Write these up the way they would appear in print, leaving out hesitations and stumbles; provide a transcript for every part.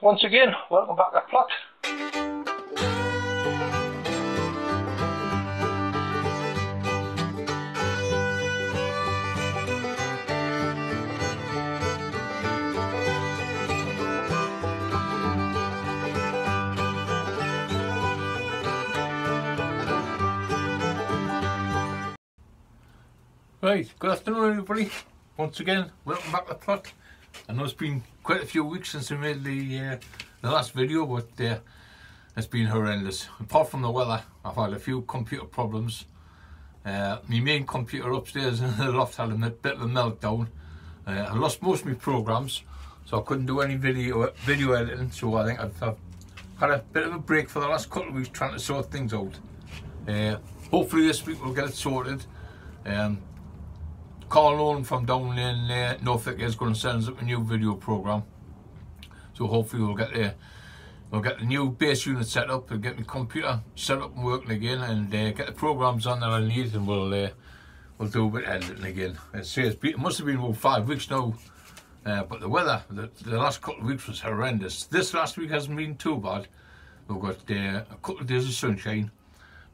once again, welcome back to Plot. Right, good afternoon everybody. Once again, welcome back to Plot. I know it's been quite a few weeks since I made the last video, but it's been horrendous. Apart from the weather, I've had a few computer problems. My main computer upstairs in the loft had a bit of a meltdown. I lost most of my programs, so I couldn't do any video editing. So I think I've had a bit of a break for the last couple of weeks trying to sort things out. Hopefully this week we'll get it sorted. Carl Nolan from down in Norfolk is going to send us up a new video program, so hopefully we'll get the new base unit set up and get my computer set up and working again, and get the programs on that I need, and we'll do a bit of editing again. It must have been about 5 weeks now, but the weather the last couple of weeks was horrendous. This last week hasn't been too bad. We've got a couple of days of sunshine,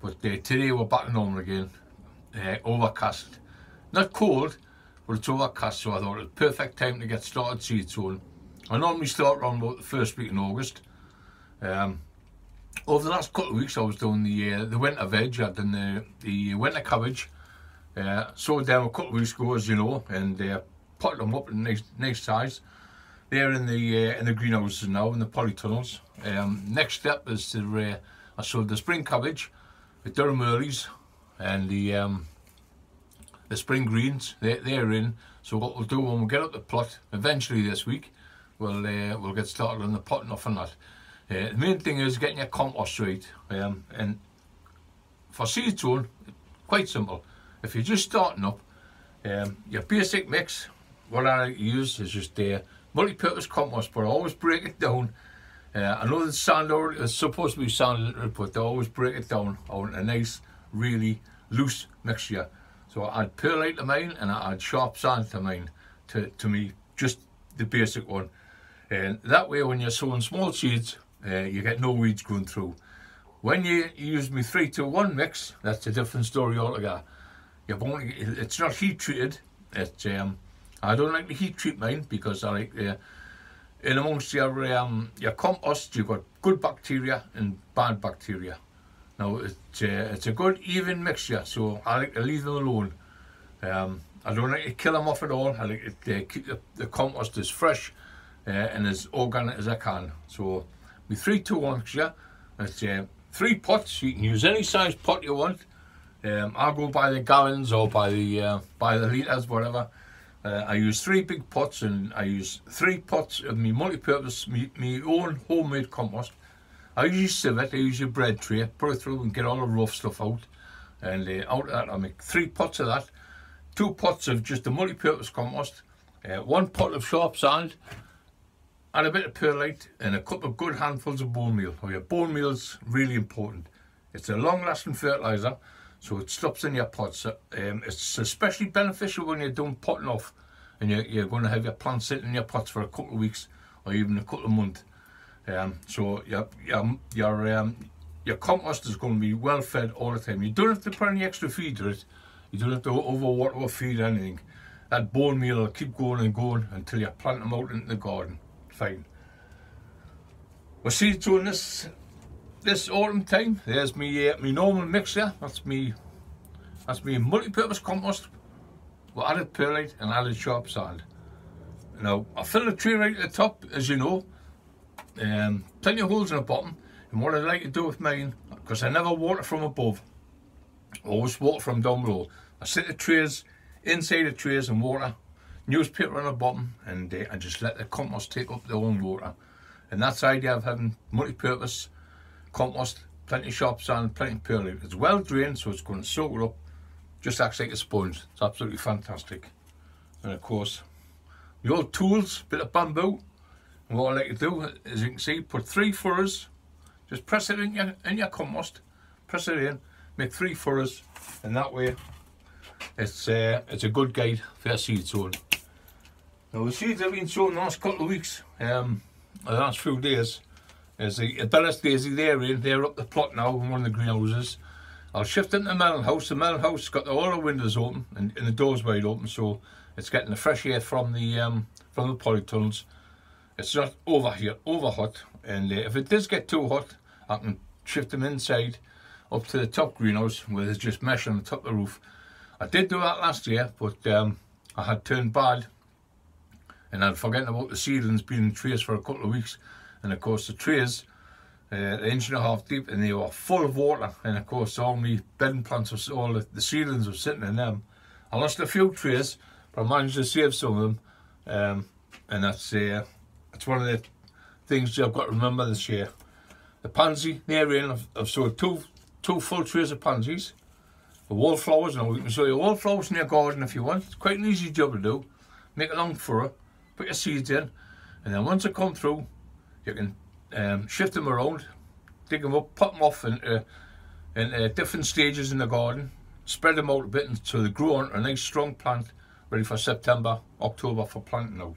but today we're back to normal again. Overcast. Not cold, but it's overcast, so I thought it was perfect time to get started seed sowing. I normally start around about the first week in August. Over the last couple of weeks I was doing the winter veg. I'd done the winter cabbage. Sowed them a couple of weeks ago, as you know, and potted them up in nice size. They're in the greenhouses now, in the polytunnels. Next step is I sowed the spring cabbage, the Durham earlies, and the spring greens. They're in. So what we'll do when we get up the plot eventually this week, we'll get started on the potting off on that. The main thing is getting your compost right. And for seed sowing, quite simple. If you're just starting up, your basic mix, what I use is just multi-purpose compost, but I always break it down. I know the sand it's supposed to be sand, but I always break it down on a nice, really loose mixture. So I add perlite to mine, and I add sharp sand to mine, to me, just the basic one. And that way when you're sowing small seeds, you get no weeds going through. When you use my 3-2-1 mix, that's a different story altogether. It's not heat treated. I don't like to heat treat mine, because I like in amongst your compost, you've got good bacteria and bad bacteria. Now it's a good even mixture, so I like to leave them alone. I don't like to kill them off at all. I like to keep the compost as fresh and as organic as I can. So with 3-2-1 mixture, it's 3 pots. You can use any size pot you want. I'll go by the gallons or by the litres, whatever. I use 3 big pots, and I use 3 pots of my multi-purpose, my own homemade compost. I usually sieve it. I use a bread tray, put it through and get all the rough stuff out. And out of that I make 3 pots of that, 2 pots of just the multi-purpose compost, 1 pot of sharp sand, add a bit of perlite, and a couple of good handfuls of bone meal. Your bone meal is really important. It's a long-lasting fertiliser, so it stops in your pots. It's especially beneficial when you're doing potting off, and you're going to have your plants sitting in your pots for a couple of weeks or even a couple of months. So your compost is going to be well fed all the time. You don't have to put any extra feed to it. You don't have to overwater or feed anything. That bone meal will keep going and going until you plant them out into the garden. Fine. We're seed sowing this autumn time. There's me normal mixture. That's me multi-purpose compost with added perlite and added sharp sand. Now I fill the tray right at the top, as you know. Plenty of holes in the bottom, and what I like to do with mine, because I never water from above, I always water from down below. I sit the trays inside the trays and water, newspaper on the bottom, and I just let the compost take up their own water. And that's the idea of having multi-purpose compost, plenty of sharp sand, plenty of perlite. It's well drained, so it's going to soak it up, just acts like a sponge. It's absolutely fantastic. And of course, the old tools, bit of bamboo. And what I like to do, as you can see, put 3 furrows, just press it in your compost, press it in, make 3 furrows, and that way it's a good guide for your seed sowing. Now the seeds I've been sowing the last couple of weeks, the last few days is the Bellis Daisy. They're up the plot now in one of the greenhouses. I'll shift into the melon house. The melon house got all the windows open and the doors wide open, so it's getting the fresh air from the polytunnels. It's not over hot, and if it does get too hot, I can shift them inside up to the top greenhouse where there's just mesh on the top of the roof. I did do that last year, but I had turned bad, and I'd forgotten about the seedlings being in trays for a couple of weeks. And of course the trays, an inch and a half deep, and they were full of water. And of course all my bedding plants, all the seedlings were sitting in them. I lost a few trays, but I managed to save some of them. And that's one of the things I've got to remember this year. The pansy, near in, I've sowed two full trays of pansies. The wallflowers, now you can sow your wallflowers in your garden if you want. It's quite an easy job to do. Make a long furrow, put your seeds in, and then once they come through, you can shift them around, dig them up, pop them off in different stages in the garden, spread them out a bit until they grow into a nice strong plant, ready for September, October for planting out.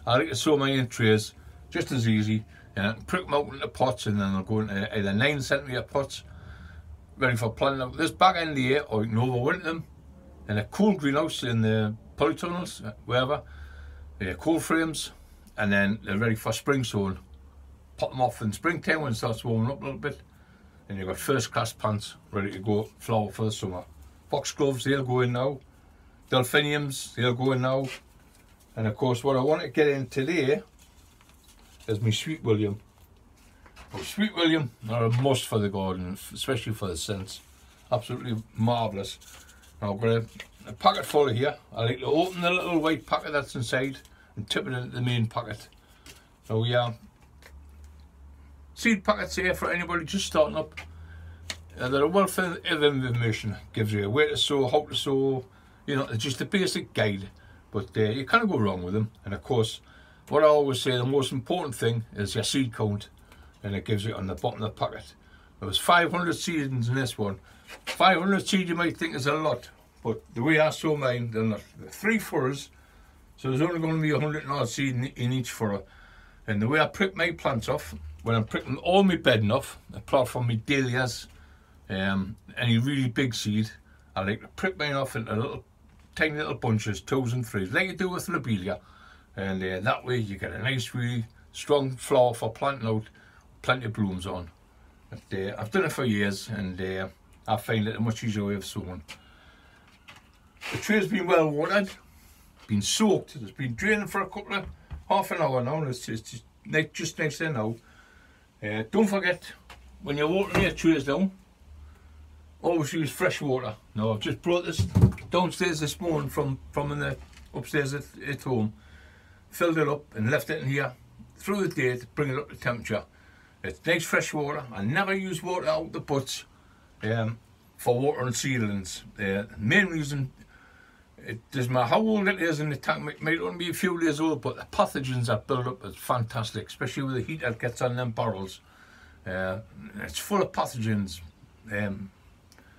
I like to sow mine in trays, just as easy, and I can prick them out into pots, and then they'll go into either 9cm pots, ready for planting out this back end of the year, or you can overwinter them in a cool greenhouse in the polytunnels, wherever, cool frames, and then they're ready for spring sowing. Pop them off in springtime when it starts warming up a little bit, and you've got first class plants ready to go flower for the summer. Foxgloves, they'll go in now. Delphiniums, they'll go in now. And of course what I want to get in today is my Sweet William. Well, Sweet William are a must for the garden, especially for the scents. Absolutely marvellous. Now I've got a packet full of here. I like to open the little white packet that's inside and tip it into the main packet. So we are seed packets here for anybody just starting up. They're a wealth of information. Gives you where to sow, how to sow, you know, it's just a basic guide. But you can't go wrong with them. And of course, what I always say, the most important thing is your seed count. And it gives you on the bottom of the packet. There was 500 seedlings in this one. 500 seeds you might think is a lot, but the way I sow mine, they're not. They're 3 furrows, so there's only going to be 100 and odd seed in each furrow. And the way I prick my plants off, when I'm pricking all my bedding off, apart from my dahlias, any really big seed, I like to prick mine off into little, tiny little bunches, 2s and 3s, like you do with lobelia. And that way you get a nice, really strong flower for planting out, plenty of blooms on. But, I've done it for years, and I find it a much easier way of sowing. The tray's been well watered, been soaked, it's been draining for half an hour now, and it's just next there now. Don't forget, when you're watering your trays down, always use fresh water. Now I've just brought this downstairs this morning from in the upstairs at home, filled it up and left it in here through the day to bring it up to temperature. It's nice fresh water. I never use water out the pots for watering seedlings. The main reason, it doesn't matter how old it is in the tank, it might only be a few days old, but the pathogens that build up is fantastic, especially with the heat that gets on them barrels. It's full of pathogens,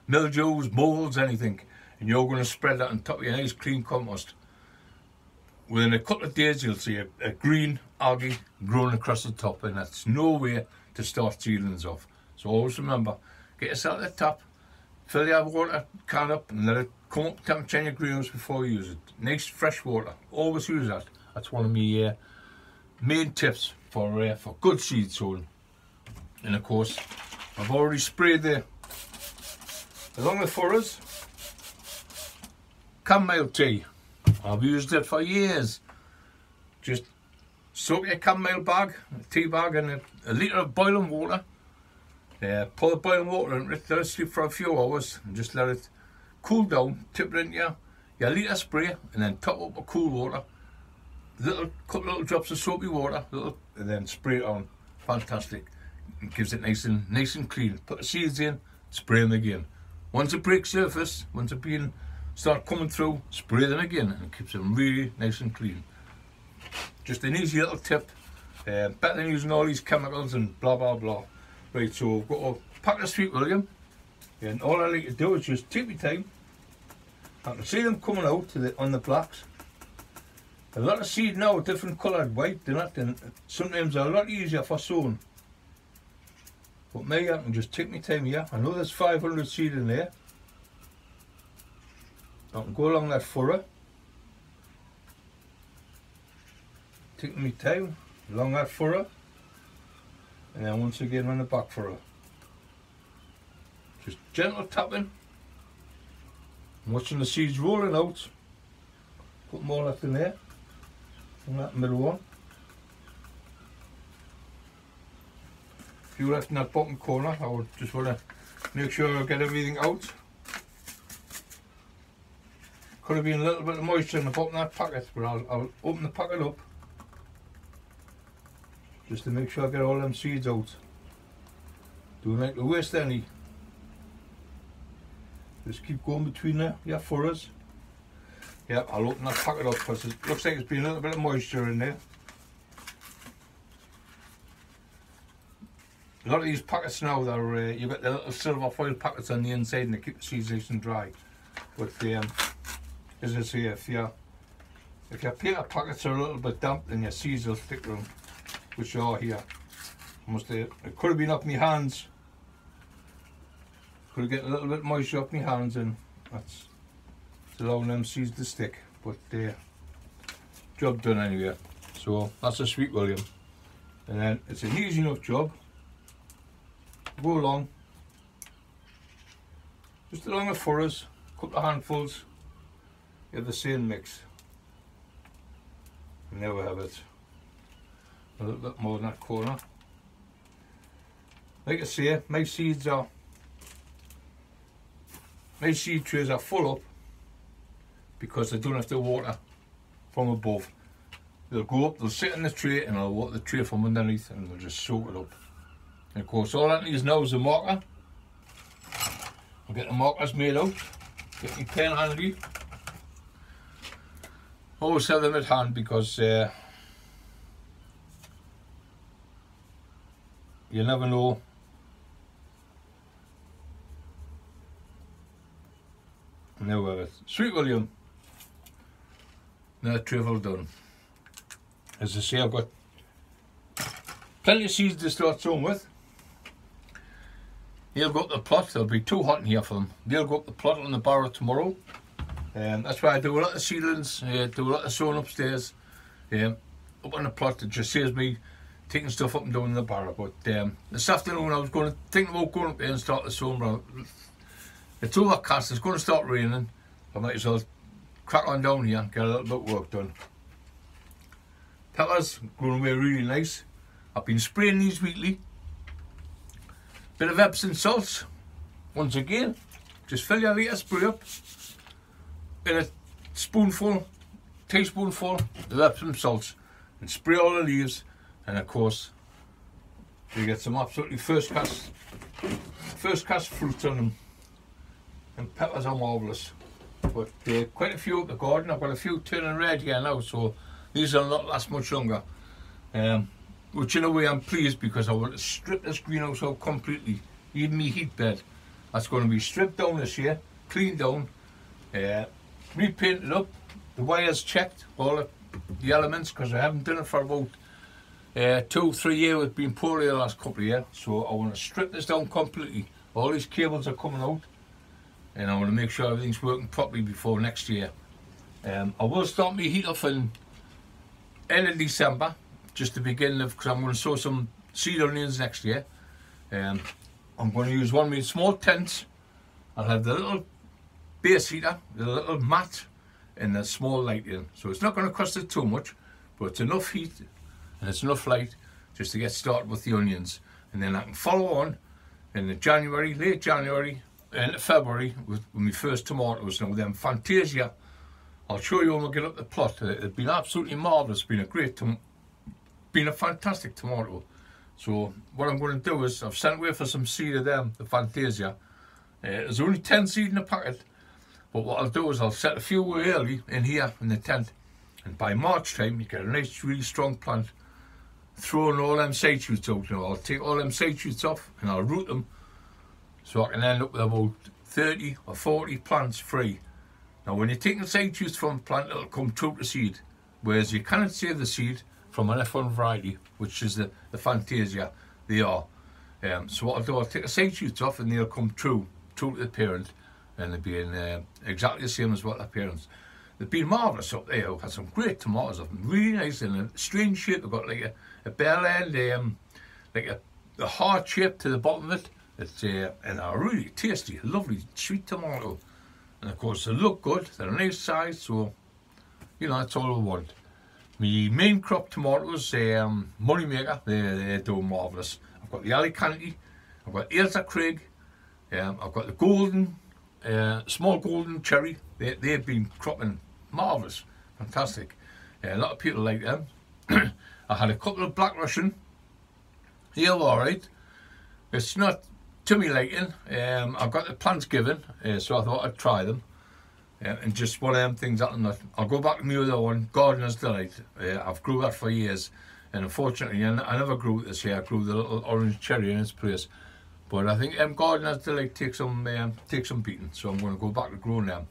mildews, molds, anything, and you're going to spread that on top of your nice clean compost. Within a couple of days you'll see a green algae growing across the top, and that's no way to start seedlings off. So always remember, get yourself a tap, fill your water can up and let it come up to temperature in your greenhouse before you use it. Nice fresh water, always use that. That's one of my main tips for good seed sowing. And of course, I've already sprayed along the furrows, chamomile tea. I've used it for years. Just soak your chamomile bag, a tea bag, in a litre of boiling water. Pour the boiling water in it, let it sleep for a few hours, and just let it cool down. Tip it into your litre spray, and then top up with cool water. Couple little drops of soapy water, and then spray it on. Fantastic. It gives it nice and clean. Put the seeds in, spray them again. Once it breaks surface, once it start coming through, spray them again, and it keeps them really nice and clean. Just an easy little tip, better than using all these chemicals and blah blah blah. Right, so I've got a pack of Sweet William, and all I like to do is just take my time. I can see them coming out on the blacks. A lot of seed now, different coloured white, they're not, and sometimes they're a lot easier for sowing. But me, I can just take my time here. I know there's 500 seed in there. I can go along that furrow. Taking my time along that furrow. And then once again on the back furrow. Just gentle tapping. And watching the seeds rolling out. Put more left in there. And that middle one. A few left in that bottom corner. I would just want to make sure I get everything out. Could have been a little bit of moisture in the bottom of that packet, but I'll open the packet up just to make sure I get all them seeds out. Don't like to waste any. Just keep going between your furrows. Yeah, I'll open that packet up because it looks like it's been a little bit of moisture in there. A lot of these packets now, they're you've got the little silver foil packets on the inside and they keep the seeds nice and dry. But as I say, if your paper packets are a little bit damp, then your seeds will stick to them, which they are here. It could have been up my hands. Could have get a little bit of moisture up my hands, and that's allowing them seeds to stick. But job done anyway. So that's a Sweet William, and then it's an easy enough job. Go along, just along the furrows, a couple of handfuls. You have the same mix. You never have it. A little bit more than that corner. Like I say, my seed trays are full up because I don't have to water from above. They'll go up, they'll sit in the tray, and I'll water the tray from underneath, and they'll just soak it up. And of course, all that needs now is a marker. I'll get the markers made out. Get my pen handy. Always have them at hand because you never know. Never. Sweet William. Now travel done. As I say, I've got plenty of seeds to start sowing with. They'll go up the plot. It'll be too hot in here for them. They'll go up the plot on the barrow tomorrow. That's why I do a lot of seedlings, do a lot of sowing upstairs. Up on the plot, it just saves me taking stuff up and down in the barrow. But this afternoon I was thinking about going up there and start the sowing, but it's overcast, it's going to start raining. I might as well crack on down here and get a little bit of work done. Peppers growing away really nice. I've been spraying these weekly. Bit of Epsom salts. Once again, just fill your litre, spray up in a teaspoonful of Epsom salts and spray all the leaves, and of course you get some absolutely first class fruits on them. And peppers are marvellous. But quite a few up the garden. I've got a few turning red here now, so these will not last much longer. Which in a way I'm pleased, because I want to strip this greenhouse out completely. Even my heat bed, that's going to be stripped down this year, cleaned down, repainted up, the wires checked, all the elements, because I haven't done it for about 2-3 years. It's been poorly the last couple of years, so I want to strip this down completely. All these cables are coming out, and I want to make sure everything's working properly before next year. I will start my heat off in end of December, just to begin with, because I'm going to sow some seed onions next year. I'm going to use one of my small tents. I'll have the little base heater, the little mat, and the small light in. So it's not going to cost it too much, but it's enough heat and it's enough light just to get started with the onions. And then I can follow on in the January, late January, and February with my first tomatoes. Now them Fantasia, I'll show you when we get up the plot. It's been absolutely marvellous. It's been a fantastic tomato. So what I'm going to do is, I've sent away for some seed of them, the Fantasia. There's only 10 seed in the packet, but what I'll do is I'll set a few away early in here in the tent, and by March time you get a nice really strong plant. Throwing all them side shoots out, you know, I'll take all them side shoots off and I'll root them, so I can end up with about 30 or 40 plants free. Now when you're taking side shoots from a plant, it'll come true to seed. whereas you cannot save the seed from an F1 variety, which is the Fantasia. They are. So what I'll do, I'll take the side shoots off and they'll come true to the parent, and they'll be in exactly the same as what the parents. They've been marvellous up there. I've had some great tomatoes up, really nice in a strange shape. They've got like a bell end, like a hard shape to the bottom of it. It's and are really tasty, lovely sweet tomato. And of course they look good, they're a nice size, so you know that's all I want. My main crop tomatoes, Moneymaker, they're doing marvellous. I've got the Alicante, I've got Ailsa Craig, I've got the golden, small golden cherry. They've been cropping marvellous, fantastic. A lot of people like them. I had a couple of Black Russian. They're alright. It's not to me liking. I've got the plants given, so I thought I'd try them. And just one of them things that I'll go back to my other one, Gardener's Delight. I've grew that for years, and unfortunately I never grew it this year. I grew the little orange cherry in its place. But I think Gardener's Delight takes some beating, so I'm going to go back to growing them,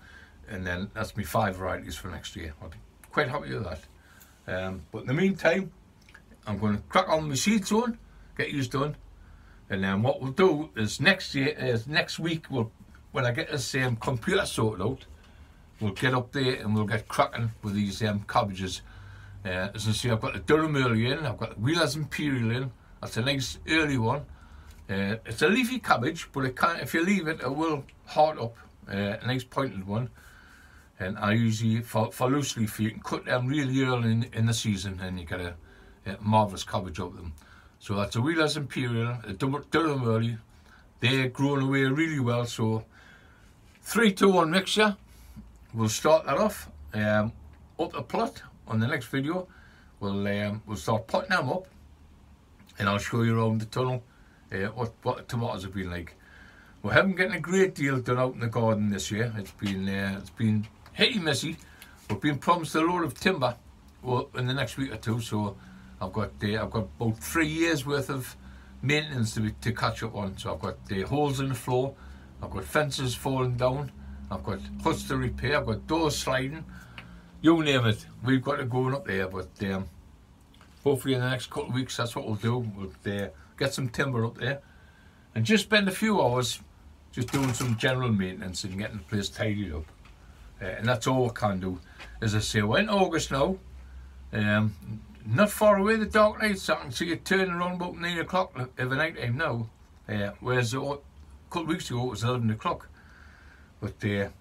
and then that's my 5 varieties for next year. I'll be quite happy with that. But in the meantime, I'm going to crack on my seed sowing, get used done, and then what we'll do is next week when I get this computer sorted out, we'll get up there and we'll get cracking with these cabbages. As you see, I've got the Durham Early in, I've got the Wheeler's Imperial in. That's a nice early one. It's a leafy cabbage, but it can't, if you leave it, it will heart up. A nice pointed one. And I usually, for loose leaf, you can cut them really early in the season, and you get a marvellous cabbage out of them. So that's a Wheeler's Imperial, a Durham Early. They're growing away really well. So 3-2-1 mixture. We'll start that off. Up the plot on the next video. We'll start potting them up, and I'll show you around the tunnel what the tomatoes have been like. We haven't getting a great deal done out in the garden this year. It's been hitty messy. We've been promised a load of timber in the next week or two, so I've got about 3 years worth of maintenance to catch up on. So I've got holes in the floor, I've got fences falling down, I've got huts to repair, I've got doors sliding, you name it. We've got to go up there, but hopefully in the next couple of weeks that's what we'll do. We'll get some timber up there and just spend a few hours just doing some general maintenance and getting the place tidied up. And that's all we can do. As I say, we're in August now. Not far away the dark night, so I can see it turning around about 9 o'clock of the night time now. Whereas a couple of weeks ago it was 11 o'clock. But the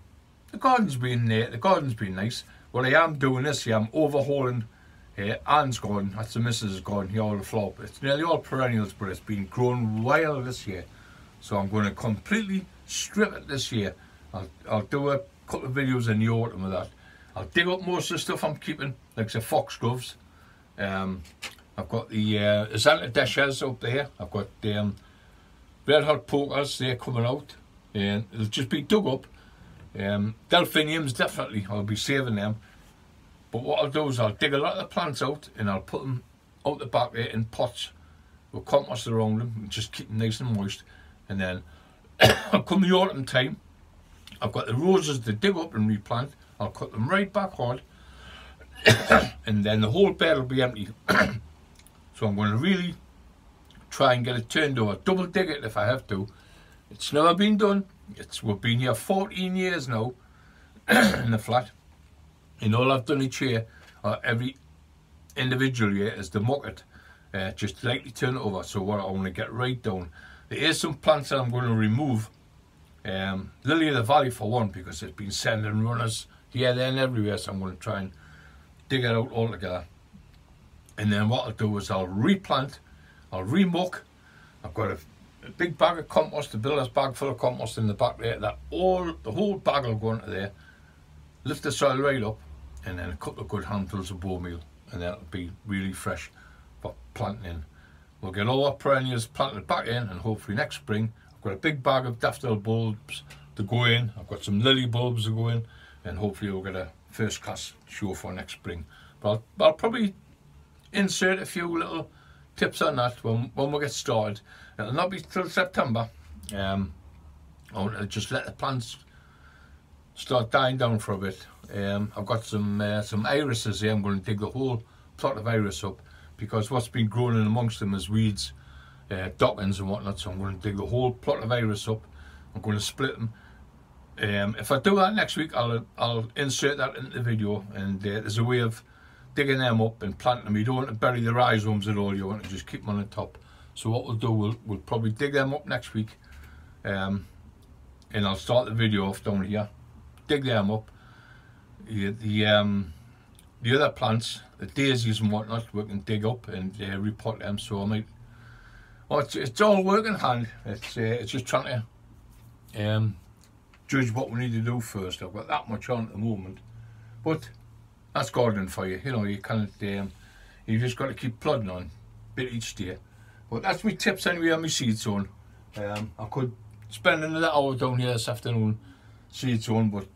garden's been nice. What I am doing this year, I'm overhauling Anne's garden. That's the missus' garden here, all the flower. It's nearly all perennials, but it's been growing wild this year. So I'm going to completely strip it this year. I'll do a couple of videos in the autumn of that. I'll dig up most of the stuff I'm keeping, like the foxgloves. I've got the Xanthidescias up there. I've got red hot pokers, they're coming out, and it'll just be dug up. Delphiniums, definitely, I'll be saving them. But what I'll do is I'll dig a lot of the plants out and I'll put them out the back there in pots with compost around them and just keep them nice and moist. And then come the autumn time, I've got the roses to dig up and replant. I'll cut them right back hard and then the whole bed will be empty. So I'm going to really try and get it turned over, double dig it if I have to. It's never been done. We've been here 14 years now in the flat, and all I've done each year, every individual year, is to muck it, just lightly turn it over. So what I want to get right down. There is some plants that I'm going to remove. Lily of the Valley for one, because it's been sending runners here, there and everywhere, so I'm going to try and dig it out altogether. And then what I'll do is I'll replant, I'll remuck. I've got a big bag of compost, a builder's bag full of compost in the back there. The whole bag will go into there, lift the soil right up, and then a couple of good handfuls of bone meal, and that'll be really fresh for planting in. We'll get all our perennials planted back in, and hopefully next spring I've got a big bag of daffodil bulbs to go in. I've got some lily bulbs to go in, and hopefully we'll get a first class show for next spring. But I'll probably insert a few little tips on that when we get started. It'll not be till September. I want to just let the plants start dying down for a bit. I've got some irises here. I'm going to dig the whole plot of iris up, because what's been growing in amongst them is weeds, dockings and whatnot. So I'm going to dig the whole plot of iris up. I'm going to split them. If I do that next week, I'll insert that into the video, and there's a way of digging them up and planting them. You don't want to bury the rhizomes at all. You want to just keep them on the top. So what we'll do, we'll probably dig them up next week, and I'll start the video off down here. Dig them up. The other plants, the daisies and whatnot, we can dig up and repot them. So I might. Oh, it's all work in hand. It's just trying to judge what we need to do first. I've got that much on at the moment, but that's gardening for you. You know, you can't. You just got to keep plodding on, bit each day. But that's my tips anyway on my seed zone. I could spend another hour down here this afternoon, seed zone, but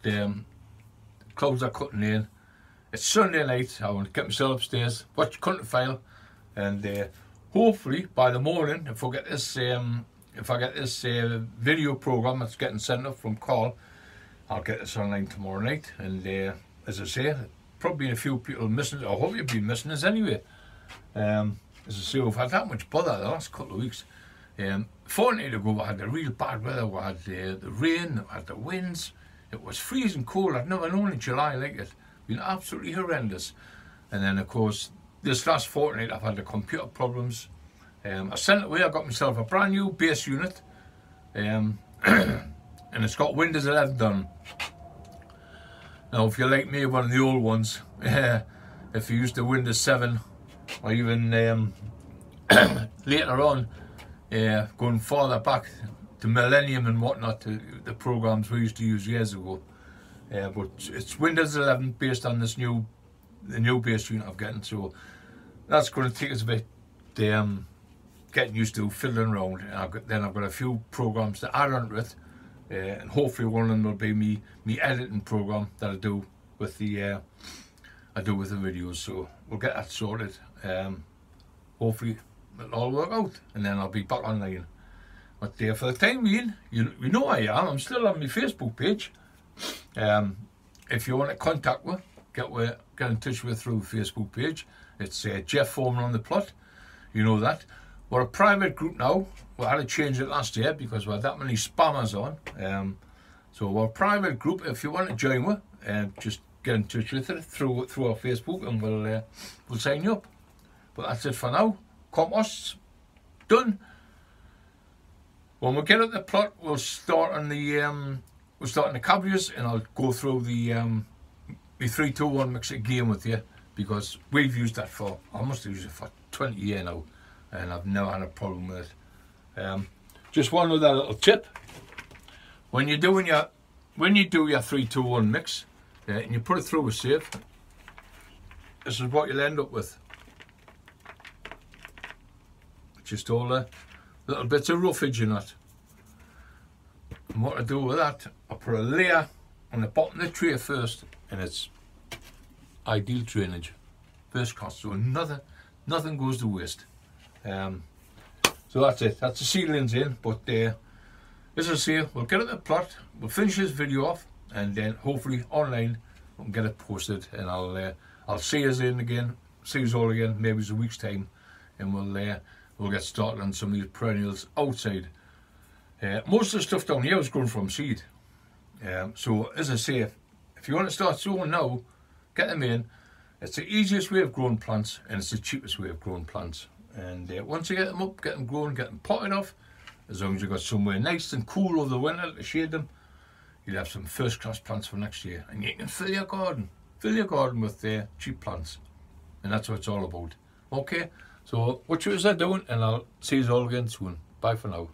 clouds are cutting in. It's Sunday night. I want to get myself upstairs, watch Country File, and hopefully by the morning, if I get this video program that's getting sent up from Carl, I'll get this online tomorrow night. And as I say, probably a few people missing. I hope you've been missing us anyway. As I say, we've had that much bother the last couple of weeks. Fortnight ago, we had the real bad weather. We had the rain, we had the winds. It was freezing cold. I've never known in July like it. Been absolutely horrendous. And then, of course, this last fortnight, I've had the computer problems. I sent it away. I got myself a brand new base unit, and it's got Windows 11 done. Now, if you're like me, one of the old ones, if you used the Windows 7, or even later on, going farther back to Millennium and whatnot, the programs we used to use years ago. But it's Windows 11 based on the new base unit I'm getting, so that's going to take us a bit getting used to fiddling around. And then I've got a few programs to add onto it, and hopefully one of them will be me editing program that I do with the videos. So we'll get that sorted. Hopefully it'll all work out, and then I'll be back online. But for the time being, you know I am. I'm still on my Facebook page. If you want to contact me, get in touch with through the Facebook page. It's Jeff Foreman on the plot. You know that. We're a private group now. We had to change it last year because we had that many spammers on. So we're a private group. If you want to join me, just get in touch with it through our Facebook, and we'll sign you up. But that's it for now. Composts done. When we get at the plot, we'll start on the cabbages, and I'll go through the 3-2-1 mix again with you, because we've used that I must have used it for 20 years now, and I've never had a problem with it. Just one other little tip: when you do your 3-2-1 mix, and you put it through a sieve, this is what you'll end up with. Just all the little bits of roughage in it. And what I do with that, I put a layer on the bottom of the tray first, and it's ideal drainage, first class, so nothing goes to waste. So that's it. That's the seedlings in. But as I say, we'll get at the plot. We'll finish this video off, and then hopefully online we can get it posted, and I'll see you all again. Maybe it's a week's time, and we'll get started on some of these perennials outside. Most of the stuff down here is grown from seed. So as I say, if you want to start sowing now, get them in. It's the easiest way of growing plants, and it's the cheapest way of growing plants. And once you get them up, get them growing, get them potted off, as long as you've got somewhere nice and cool over the winter to shade them, you'll have some first class plants for next year. And you can fill your garden with cheap plants. And that's what it's all about. Okay, so watch what I'm doing, and I'll see you all again soon. Bye for now.